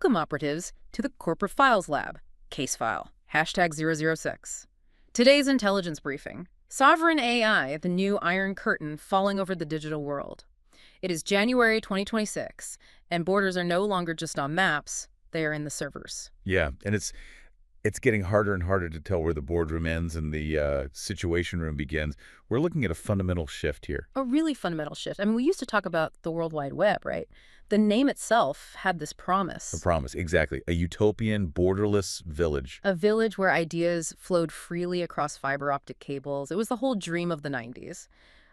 Welcome, operatives, to the Corporate Files Lab. Case file, #006. Today's intelligence briefing. Sovereign AI, the new Iron Curtain falling over the digital world. It is January 2026, and borders are no longer just on maps, they are in the servers. Yeah, and it's getting harder and harder to tell where the boardroom ends and the situation room begins. We're looking at a fundamental shift here. A really fundamental shift. I mean, we used to talk about the World Wide Web, right? The name itself had this promise. A promise, exactly. A utopian, borderless village. A village where ideas flowed freely across fiber optic cables. It was the whole dream of the 90s.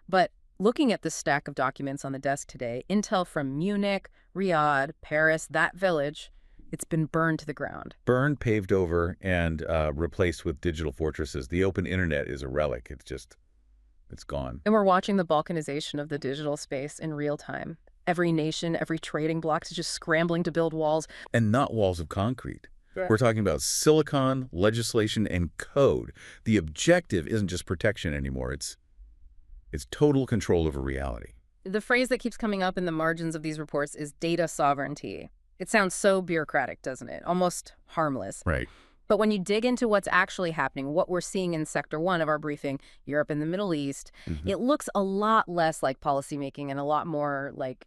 But looking at this stack of documents on the desk today, intel from Munich, Riyadh, Paris, that village, it's been burned to the ground. Burned, paved over, and replaced with digital fortresses. The open internet is a relic. It's gone. And we're watching the balkanization of the digital space in real time. Every nation, every trading bloc is just scrambling to build walls. And not walls of concrete. Right. We're talking about silicon, legislation, and code. The objective isn't just protection anymore. It's total control over reality. The phrase that keeps coming up in the margins of these reports is data sovereignty. It sounds so bureaucratic, doesn't it? Almost harmless. Right. But when you dig into what's actually happening, what we're seeing in Sector 1 of our briefing, Europe and the Middle East, it looks a lot less like policymaking and a lot more like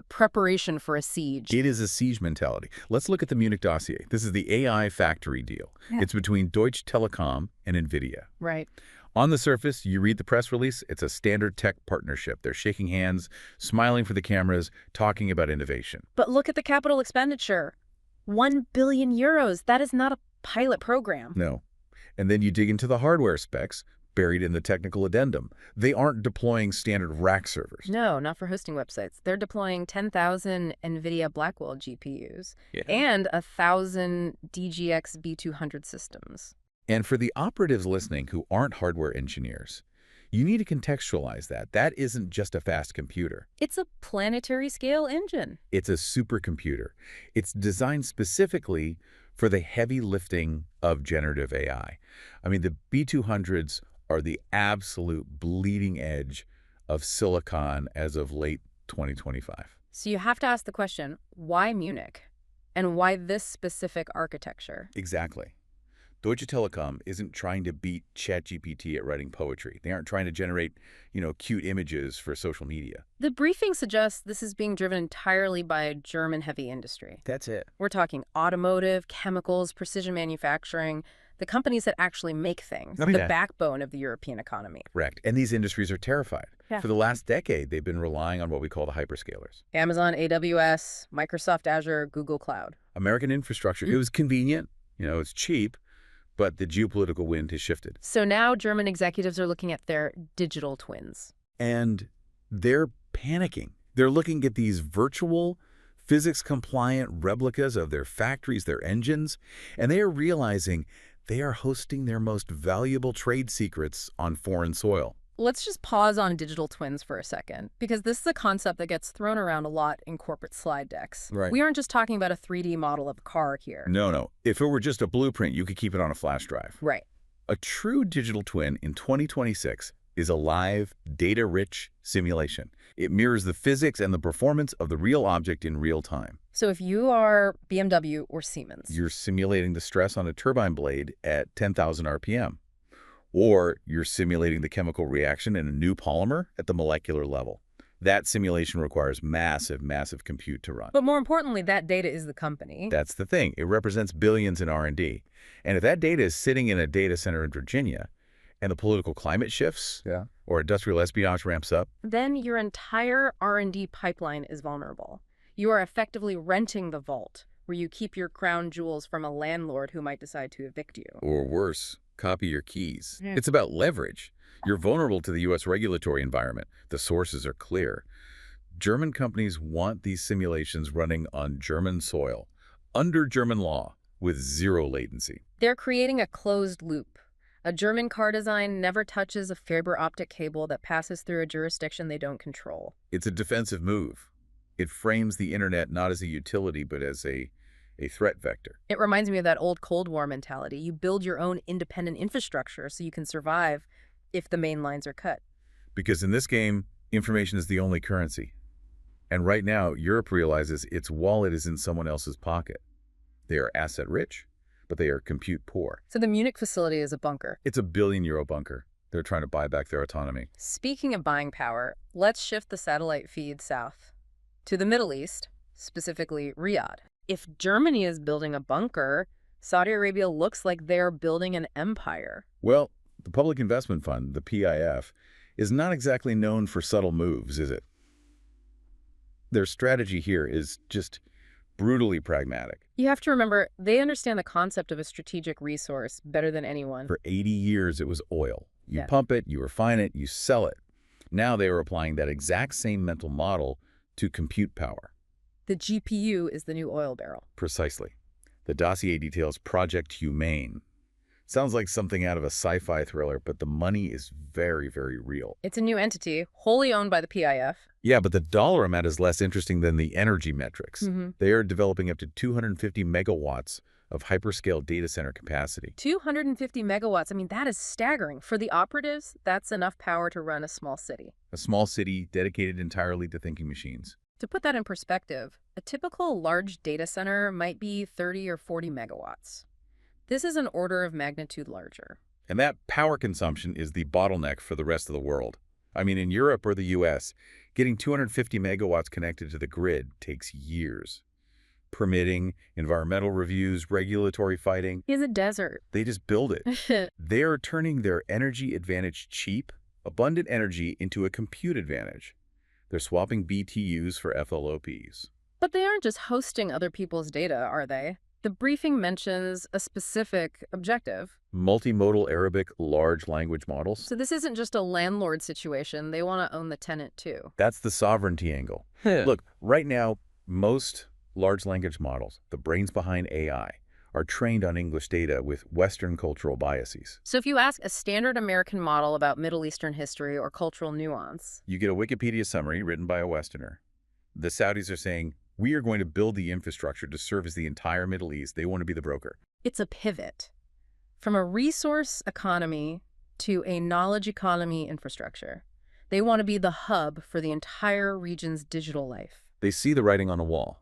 preparation for a siege. It is a siege mentality. Let's look at the Munich dossier. This is the AI factory deal. Yeah. It's between Deutsche Telekom and Nvidia. Right. On the surface, you read the press release, it's a standard tech partnership. They're shaking hands, smiling for the cameras, talking about innovation. But look at the capital expenditure. 1 billion euros. That is not a pilot program. No. And then you dig into the hardware specs, buried in the technical addendum. They aren't deploying standard rack servers. No, not for hosting websites. They're deploying 10,000 Nvidia Blackwell GPUs and 1,000 DGX B200 systems. And for the operatives listening who aren't hardware engineers, you need to contextualize that. That isn't just a fast computer. It's a planetary scale engine. It's a supercomputer. It's designed specifically for the heavy lifting of generative AI. I mean, the B200s are the absolute bleeding edge of silicon as of late 2025. So you have to ask the question, why Munich? And why this specific architecture? Exactly. Deutsche Telekom isn't trying to beat ChatGPT at writing poetry. They aren't trying to generate, cute images for social media. The briefing suggests this is being driven entirely by German heavy industry. That's it. We're talking automotive, chemicals, precision manufacturing, the companies that actually make things, the backbone of the European economy. Correct. And these industries are terrified. Yeah. For the last decade, they've been relying on what we call the hyperscalers. Amazon, AWS, Microsoft Azure, Google Cloud. American infrastructure. It was convenient. It's cheap. But the geopolitical wind has shifted. So now German executives are looking at their digital twins. And they're panicking. They're looking at these virtual, physics-compliant replicas of their factories, their engines, and they are realizing they are hosting their most valuable trade secrets on foreign soil. Let's just pause on digital twins for a second, because this is a concept that gets thrown around a lot in corporate slide decks. Right. We aren't just talking about a 3D model of a car here. No. If it were just a blueprint, you could keep it on a flash drive. Right. A true digital twin in 2026 is a live, data-rich simulation. It mirrors the physics and the performance of the real object in real time. So if you are BMW or Siemens, You're simulating the stress on a turbine blade at 10,000 RPM. Or you're simulating the chemical reaction in a new polymer at the molecular level. That simulation requires massive, massive compute to run. But more importantly, that data is the company. That's the thing. It represents billions in R&D. And if that data is sitting in a data center in Virginia, and the political climate shifts, or industrial espionage ramps up, then your entire R&D pipeline is vulnerable. You are effectively renting the vault, where you keep your crown jewels from a landlord who might decide to evict you. or worse, copy your keys. It's about leverage. You're vulnerable to the U.S. regulatory environment. The sources are clear. German companies want these simulations running on German soil, under German law, with zero latency. They're creating a closed loop. A German car design never touches a fiber optic cable that passes through a jurisdiction they don't control. It's a defensive move. It frames the internet not as a utility, but as a threat vector. It reminds me of that old Cold War mentality. You build your own independent infrastructure so you can survive if the main lines are cut. Because in this game, information is the only currency. And right now, Europe realizes its wallet is in someone else's pocket. They are asset-rich, but they are compute-poor. So the Munich facility is a bunker. It's a billion-euro bunker. They're trying to buy back their autonomy. Speaking of buying power, let's shift the satellite feed south to the Middle East, specifically Riyadh. If Germany is building a bunker, Saudi Arabia looks like they're building an empire. Well, the Public Investment Fund, the PIF, is not exactly known for subtle moves, is it? Their strategy here is just brutally pragmatic. You have to remember, they understand the concept of a strategic resource better than anyone. For 80 years, it was oil. You Yeah. pump it, you refine it, you sell it. Now they are applying that exact same mental model to compute power. The GPU is the new oil barrel. Precisely. The dossier details Project Humane. Sounds like something out of a sci-fi thriller, but the money is very, very real. It's a new entity, wholly owned by the PIF. Yeah, but the dollar amount is less interesting than the energy metrics. They are developing up to 250 megawatts of hyperscale data center capacity. 250 megawatts. I mean, that is staggering. For the operatives, that's enough power to run a small city. A small city dedicated entirely to thinking machines. To put that in perspective, a typical large data center might be 30 or 40 megawatts. This is an order of magnitude larger. And that power consumption is the bottleneck for the rest of the world. I mean, in Europe or the US, getting 250 megawatts connected to the grid takes years. Permitting, environmental reviews, regulatory fighting. It's a desert. They just build it. They are turning their energy advantage cheap, abundant energy into a compute advantage. They're swapping BTUs for FLOPs. But they aren't just hosting other people's data, are they? The briefing mentions a specific objective. Multimodal Arabic large language models. So this isn't just a landlord situation. They want to own the tenant too. That's the sovereignty angle. Look, right now, most large language models, the brains behind AI, are trained on English data with Western cultural biases. So if you ask a standard American model about Middle Eastern history or cultural nuance, You get a Wikipedia summary written by a Westerner. The Saudis are saying, we are going to build the infrastructure to service the entire Middle East. They want to be the broker. it's a pivot from a resource economy to a knowledge economy infrastructure. They want to be the hub for the entire region's digital life. They see the writing on the wall.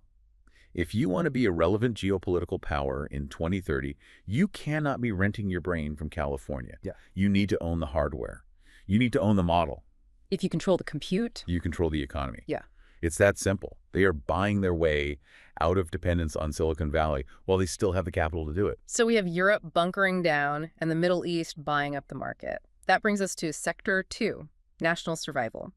If you want to be a relevant geopolitical power in 2030, you cannot be renting your brain from California. Yeah. You need to own the hardware. You need to own the model. If you control the compute, You control the economy. Yeah. It's that simple. They are buying their way out of dependence on Silicon Valley while they still have the capital to do it. so we have Europe bunkering down and the Middle East buying up the market. That brings us to Sector 2, national survival.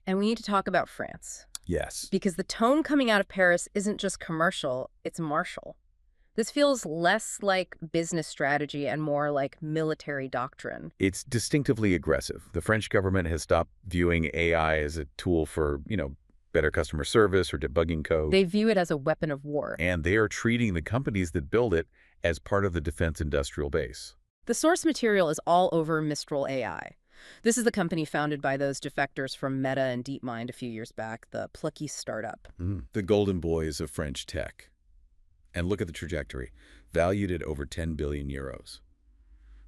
And we need to talk about France, Yes. because the tone coming out of Paris isn't just commercial, it's martial. This feels less like business strategy and more like military doctrine. It's distinctively aggressive. The French government has stopped viewing AI as a tool for, better customer service or debugging code. They view it as a weapon of war. And they are treating the companies that build it as part of the defense industrial base. The source material is all over Mistral AI. This is the company founded by those defectors from Meta and DeepMind a few years back, the plucky startup. The golden boys of French tech. And look at the trajectory, valued at over 10 billion euros.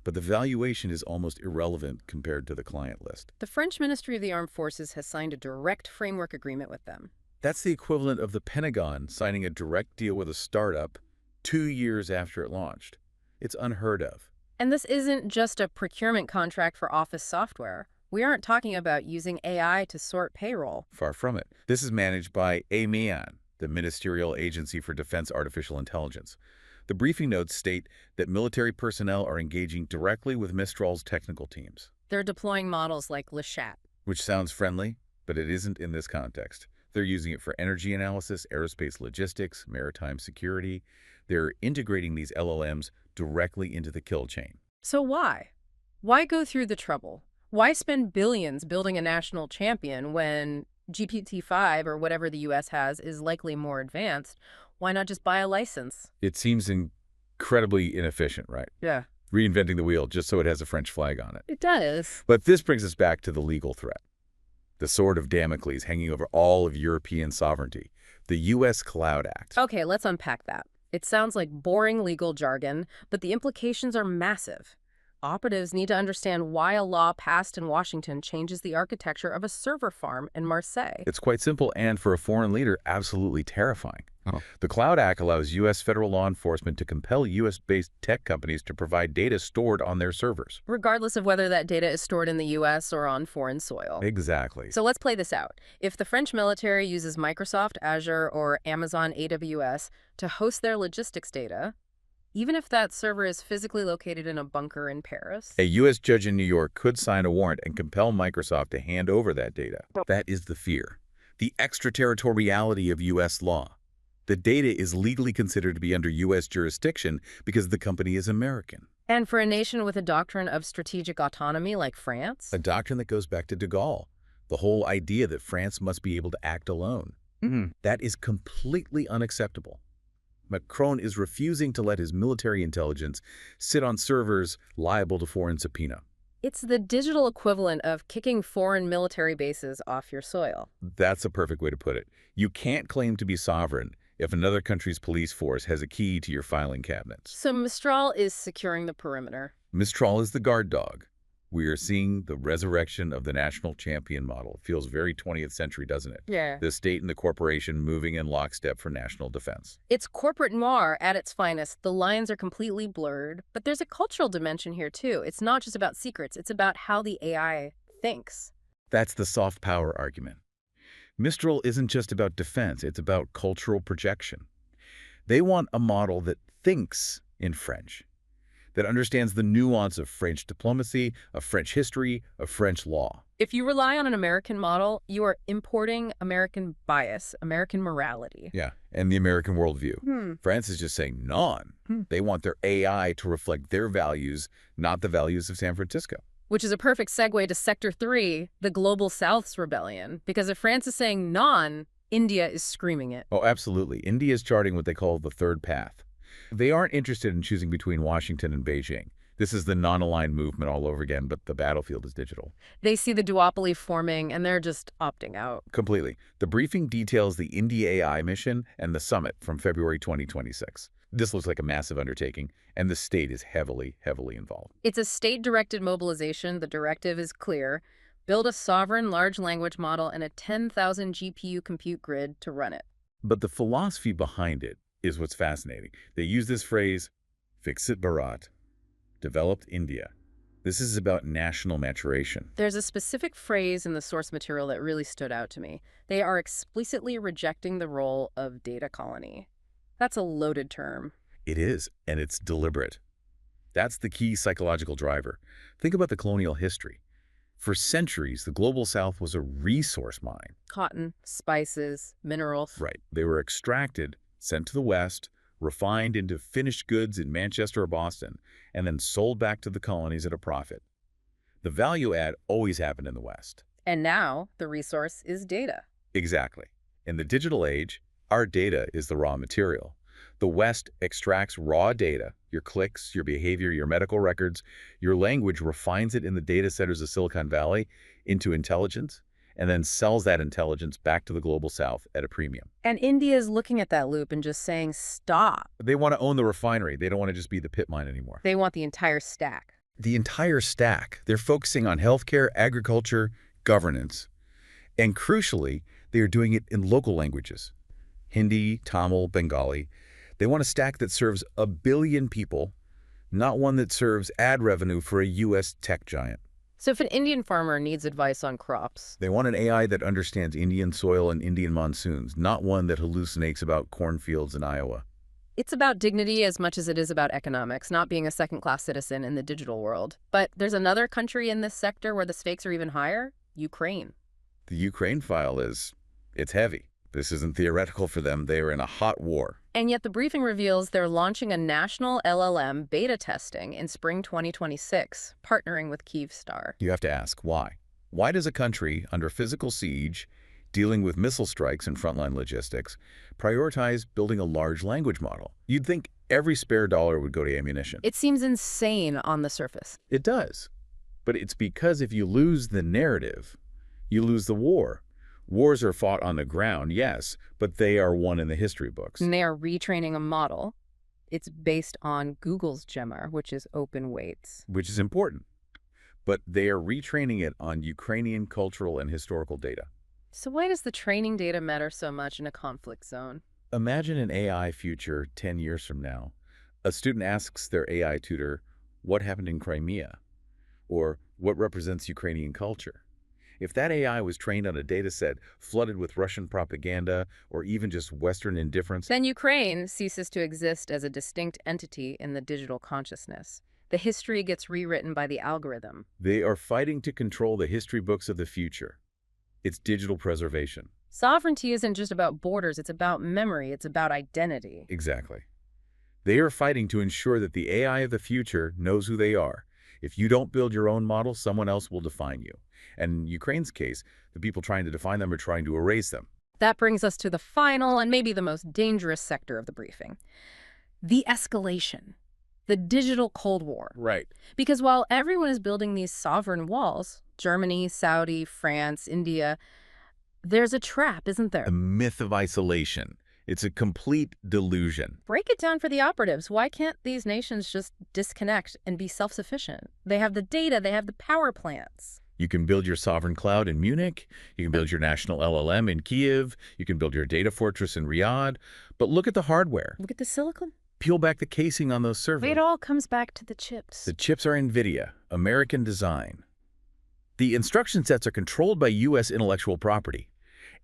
But the valuation is almost irrelevant compared to the client list. The French Ministry of the Armed Forces has signed a direct framework agreement with them. That's the equivalent of the Pentagon signing a direct deal with a startup 2 years after it launched. It's unheard of. And this isn't just a procurement contract for office software. We aren't talking about using AI to sort payroll. Far from it. This is managed by AMIAN, the Ministerial Agency for Defense Artificial Intelligence. The briefing notes state that military personnel are engaging directly with Mistral's technical teams. They're deploying models like Le Chat. Which sounds friendly, but it isn't in this context. They're using it for energy analysis, aerospace logistics, maritime security. They're integrating these LLMs directly into the kill chain. So why? Why go through the trouble? Why spend billions building a national champion when GPT-5 or whatever the US has is likely more advanced? Why not just buy a license? It seems incredibly inefficient, right? Yeah, Reinventing the wheel just so it has a French flag on it. it does. But this brings us back to the legal threat. The sword of Damocles hanging over all of European sovereignty. The U.S. Cloud Act. Okay, let's unpack that. It sounds like boring legal jargon, but the implications are massive. Operatives need to understand why a law passed in Washington changes the architecture of a server farm in Marseille. It's quite simple and, for a foreign leader, absolutely terrifying. Oh. The Cloud Act allows U.S. federal law enforcement to compel U.S.-based tech companies to provide data stored on their servers. Regardless of whether that data is stored in the U.S. or on foreign soil. Exactly. So let's play this out. If the French military uses Microsoft Azure or Amazon AWS to host their logistics data, even if that server is physically located in a bunker in Paris. A U.S. judge in New York could sign a warrant and compel Microsoft to hand over that data. That is the fear. The extraterritoriality of U.S. law. The data is legally considered to be under U.S. jurisdiction because the company is American. And for a nation with a doctrine of strategic autonomy like France? A doctrine that goes back to de Gaulle. The whole idea that France must be able to act alone. That is completely unacceptable. Macron is refusing to let his military intelligence sit on servers liable to foreign subpoena. It's the digital equivalent of kicking foreign military bases off your soil. That's a perfect way to put it. You can't claim to be sovereign if another country's police force has a key to your filing cabinets. So Mistral is securing the perimeter. Mistral is the guard dog. We are seeing the resurrection of the national champion model. It feels very 20th century, doesn't it? Yeah. The state and the corporation moving in lockstep for national defense. It's corporate noir at its finest. The lines are completely blurred, but there's a cultural dimension here too. It's not just about secrets, it's about how the AI thinks. That's the soft power argument. Mistral isn't just about defense, it's about cultural projection. They want a model that thinks in French, that understands the nuance of French diplomacy, of French history, of French law. If you rely on an American model, you are importing American bias, American morality. Yeah, and the American worldview. France is just saying non. They want their AI to reflect their values, not the values of San Francisco. Which is a perfect segue to Sector 3, the Global South's rebellion. Because if France is saying non, India is screaming it. Oh, absolutely. India is charting what they call the third path. They aren't interested in choosing between Washington and Beijing. This is the non-aligned movement all over again, but the battlefield is digital. They see the duopoly forming, and they're just opting out. Completely. The briefing details the India AI mission and the summit from February 2026. This looks like a massive undertaking, and the state is heavily, heavily involved. It's a state-directed mobilization. The directive is clear. Build a sovereign large language model and a 10,000 GPU compute grid to run it. But the philosophy behind it is what's fascinating. They use this phrase, Viksit Bharat, developed India. This is about national maturation. There's a specific phrase in the source material that really stood out to me. They are explicitly rejecting the role of data colony. That's a loaded term. It is, and it's deliberate. That's the key psychological driver. Think about the colonial history. For centuries, the Global South was a resource mine. Cotton, spices, minerals. Right. They were extracted, sent to the West, refined into finished goods in Manchester or Boston, and then sold back to the colonies at a profit. The value add always happened in the West. And now the resource is data. Exactly. In the digital age, our data is the raw material. The West extracts raw data, your clicks, your behavior, your medical records, your language, refines it in the data centers of Silicon Valley into intelligence, and then sells that intelligence back to the Global South at a premium. And India is looking at that loop and just saying, stop. They want to own the refinery. They don't want to just be the pit mine anymore. They want the entire stack. The entire stack. They're focusing on healthcare, agriculture, governance. And crucially, they are doing it in local languages. Hindi, Tamil, Bengali. They want a stack that serves 1 billion people, not one that serves ad revenue for a U.S. tech giant. So if an Indian farmer needs advice on crops, they want an AI that understands Indian soil and Indian monsoons, not one that hallucinates about cornfields in Iowa. It's about dignity as much as it is about economics, not being a second-class citizen in the digital world. But there's another country in this sector where the stakes are even higher, Ukraine. The Ukraine file it's heavy. This isn't theoretical for them. They are in a hot war. And yet the briefing reveals they're launching a national LLM beta testing in spring 2026, partnering with Kyivstar. You have to ask, why? Why does a country under physical siege, dealing with missile strikes and frontline logistics, prioritize building a large language model? You'd think every spare dollar would go to ammunition. It seems insane on the surface. It does. But it's because if you lose the narrative, you lose the war. Wars are fought on the ground, yes, but they are won in the history books. And they are retraining a model. It's based on Google's Gemma, which is open weights. Which is important. But they are retraining it on Ukrainian cultural and historical data. So why does the training data matter so much in a conflict zone? Imagine an AI future 10 years from now. A student asks their AI tutor, what happened in Crimea? Or what represents Ukrainian culture? If that AI was trained on a dataset flooded with Russian propaganda or even just Western indifference, Then Ukraine ceases to exist as a distinct entity in the digital consciousness. The history gets rewritten by the algorithm. they are fighting to control the history books of the future. It's digital preservation. Sovereignty isn't just about borders, it's about memory, it's about identity. Exactly. They are fighting to ensure that the AI of the future knows who they are. If you don't build your own model, someone else will define you. And in Ukraine's case, the people trying to define them are trying to erase them. That brings us to the final and maybe the most dangerous sector of the briefing. The escalation. The digital Cold War. Right. Because while everyone is building these sovereign walls, Germany, Saudi, France, India, there's a trap, isn't there? The myth of isolation. It's a complete delusion. Break it down for the operatives. Why can't these nations just disconnect and be self-sufficient? They have the data, they have the power plants. You can build your sovereign cloud in Munich. You can build your national LLM in Kiev. You can build your data fortress in Riyadh. But look at the hardware. Look at the silicon. Peel back the casing on those servers. It all comes back to the chips. The chips are Nvidia, American design. The instruction sets are controlled by U.S. intellectual property.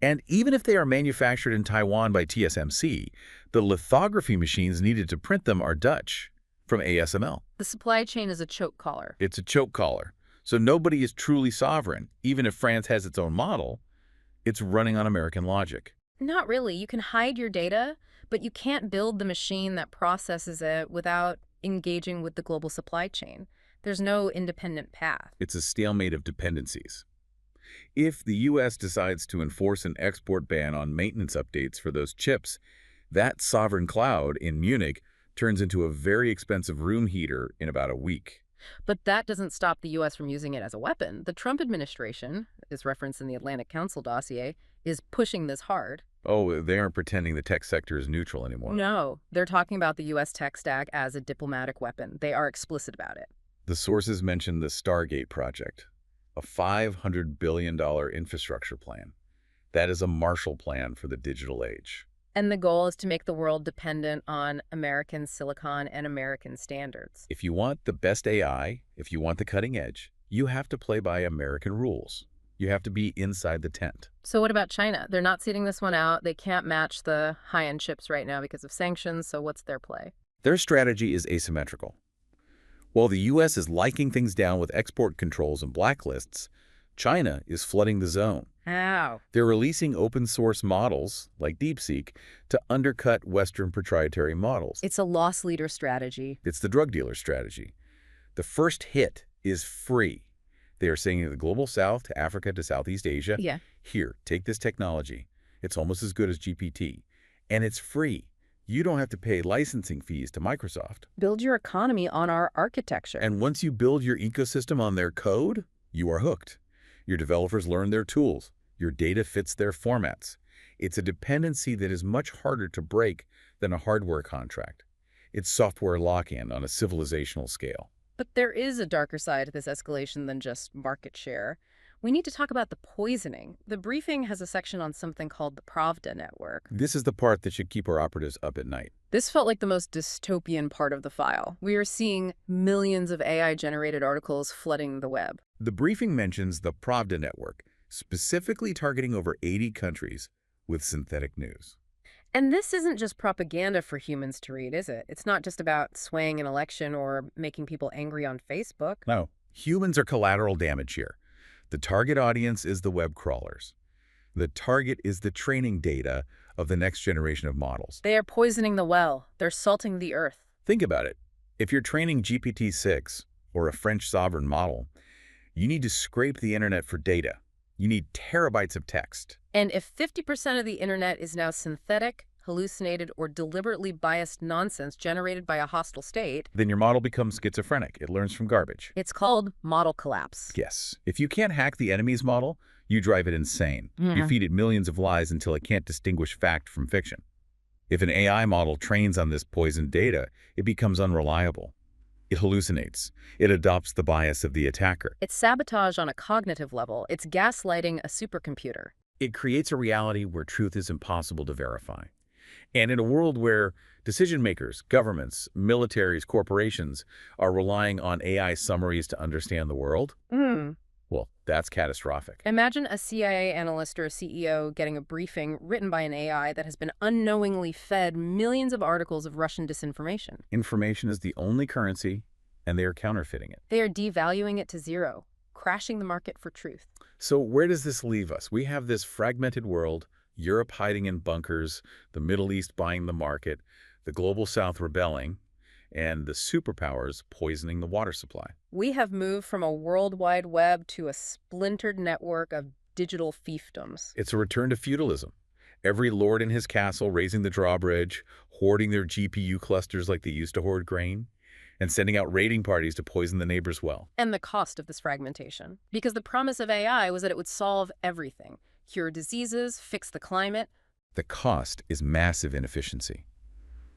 And even if they are manufactured in Taiwan by TSMC, the lithography machines needed to print them are Dutch, from ASML. The supply chain is a choke collar. It's a choke collar. So nobody is truly sovereign. Even if France has its own model, it's running on American logic. Not really. You can hide your data, but you can't build the machine that processes it without engaging with the global supply chain. There's no independent path. It's a stalemate of dependencies. If the U.S. decides to enforce an export ban on maintenance updates for those chips, that sovereign cloud in Munich turns into a very expensive room heater in about a week. But that doesn't stop the U.S. from using it as a weapon. The Trump administration, as referenced in the Atlantic Council dossier, is pushing this hard. Oh, they aren't pretending the tech sector is neutral anymore. No, they're talking about the U.S. tech stack as a diplomatic weapon. They are explicit about it. The sources mention the Stargate project, a $500 billion infrastructure plan. That is a Marshall Plan for the digital age. And the goal is to make the world dependent on American silicon and American standards. If you want the best AI, if you want the cutting edge, you have to play by American rules. You have to be inside the tent. So what about China? They're not seating this one out. They can't match the high-end chips right now because of sanctions, so what's their play? Their strategy is asymmetrical. While the U.S. is liking things down with export controls and blacklists, China is flooding the zone. How? They're releasing open-source models, like DeepSeek, to undercut Western proprietary models. It's a loss leader strategy. It's the drug dealer strategy. The first hit is free. They are saying to the Global South, to Africa, to Southeast Asia, Yeah. here, take this technology. It's almost as good as GPT. And it's free. You don't have to pay licensing fees to Microsoft. Build your economy on our architecture. And once you build your ecosystem on their code, you are hooked. Your developers learn their tools. Your data fits their formats. It's a dependency that is much harder to break than a hardware contract. It's software lock-in on a civilizational scale. But there is a darker side to this escalation than just market share. We need to talk about the poisoning. The briefing has a section on something called the Pravda network. This is the part that should keep our operatives up at night. This felt like the most dystopian part of the file. We are seeing millions of AI-generated articles flooding the web. The briefing mentions the Pravda network, specifically targeting over 80 countries with synthetic news. And this isn't just propaganda for humans to read, is it? It's not just about swaying an election or making people angry on Facebook. No, humans are collateral damage here. The target audience is the web crawlers. The target is the training data of the next generation of models. They are poisoning the well. They're salting the earth. Think about it. If you're training GPT-6 or a French sovereign model, you need to scrape the internet for data. You need terabytes of text. And if 50% of the internet is now synthetic, hallucinated, or deliberately biased nonsense generated by a hostile state, then your model becomes schizophrenic. It learns from garbage. it's called model collapse. Yes. If you can't hack the enemy's model, you drive it insane. You feed it millions of lies until it can't distinguish fact from fiction. If an AI model trains on this poisoned data, it becomes unreliable. It hallucinates. It adopts the bias of the attacker. It's sabotage on a cognitive level. It's gaslighting a supercomputer. It creates a reality where truth is impossible to verify. And in a world where decision makers, governments, militaries, corporations are relying on AI summaries to understand the world, well, that's catastrophic. Imagine a CIA analyst or a CEO getting a briefing written by an AI that has been unknowingly fed millions of articles of Russian disinformation. Information is the only currency, and they are counterfeiting it. They are devaluing it to zero, crashing the market for truth. So where does this leave us? We have this fragmented world, Europe hiding in bunkers, the Middle East buying the market, the Global South rebelling, and the superpowers poisoning the water supply. We have moved from a worldwide web to a splintered network of digital fiefdoms. It's a return to feudalism. Every lord in his castle raising the drawbridge, hoarding their GPU clusters like they used to hoard grain, and sending out raiding parties to poison the neighbor's well. And the cost of this fragmentation. Because the promise of AI was that it would solve everything. Cure diseases, fix the climate. The cost is massive inefficiency,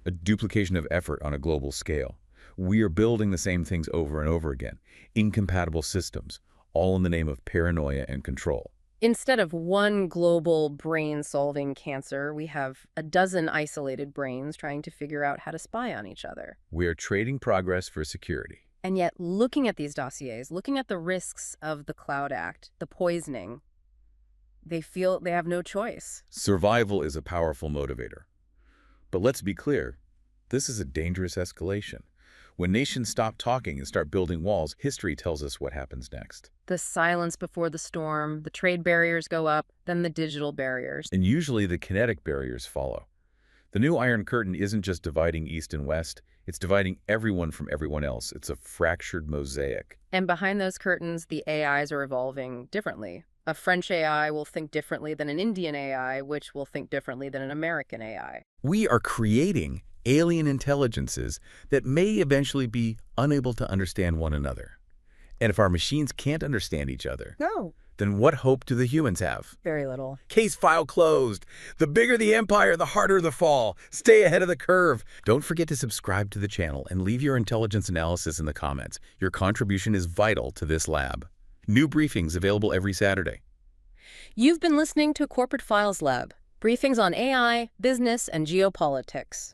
a duplication of effort on a global scale. We are building the same things over and over again, incompatible systems, all in the name of paranoia and control. Instead of one global brain-solving cancer, we have a dozen isolated brains trying to figure out how to spy on each other. We are trading progress for security. And yet, looking at these dossiers, looking at the risks of the Cloud Act, the poisoning, they feel they have no choice. Survival is a powerful motivator. But let's be clear, this is a dangerous escalation. When nations stop talking and start building walls, history tells us what happens next. The silence before the storm, the trade barriers go up, then the digital barriers. And usually the kinetic barriers follow. The new Iron Curtain isn't just dividing East and West, it's dividing everyone from everyone else. It's a fractured mosaic. And behind those curtains, the AIs are evolving differently. A French AI will think differently than an Indian AI, which will think differently than an American AI. We are creating alien intelligences that may eventually be unable to understand one another. And if our machines can't understand each other, then what hope do the humans have? Very little. Case file closed. The bigger the empire, the harder the fall. Stay ahead of the curve. Don't forget to subscribe to the channel and leave your intelligence analysis in the comments. Your contribution is vital to this lab. New briefings available every Saturday. You've been listening to Corporate Files Lab, briefings on AI, business, and geopolitics.